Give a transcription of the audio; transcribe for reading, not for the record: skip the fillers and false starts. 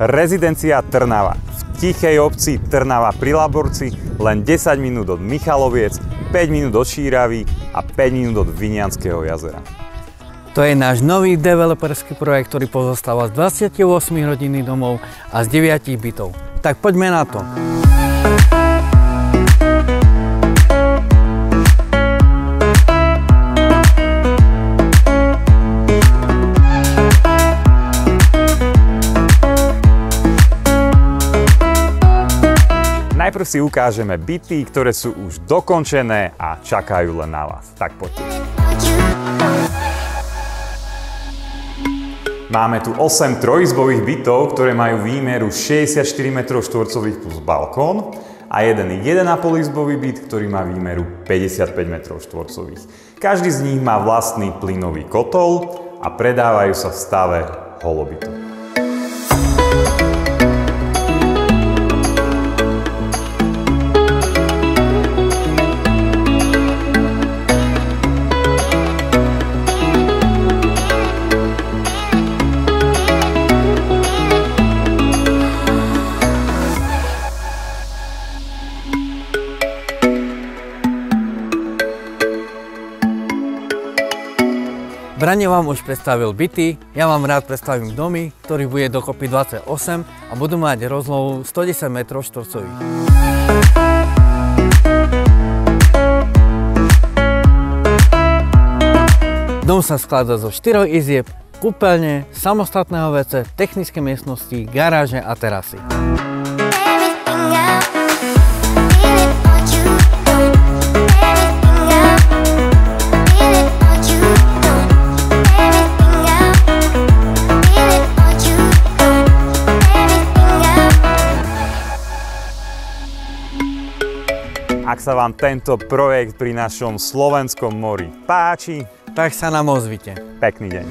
Rezidencia Trnava. V tichej obci Trnava pri Laborci, len 10 minút od Michaloviec, 5 minút od Šíravy a 5 minút od Vinianského jazera. To je náš nový developerský projekt, ktorý pozostáva z 28 rodinných domov a z 9 bytov. Tak poďme na to. Najprv si ukážeme byty, ktoré sú už dokončené a čakajú len na vás. Tak poďte. Máme tu 8 trojizbových bytov, ktoré majú výmeru 64 m² plus balkón a jeden 1,5 izbový byt, ktorý má výmeru 55 m². Každý z nich má vlastný plynový kotol a predávajú sa v stave holobytu. Braňo vám už predstavil byty, ja vám rád predstavím domy, ktorý bude dokopy 28 a budú mať rozlohu 110 m². Dom sa skladá zo 4 izieb, kúpeľne, samostatného WC, technické miestnosti, garáže a terasy. Ak sa vám tento projekt pri našom slovenskom mori páči, tak sa nám ozvite. Pekný deň.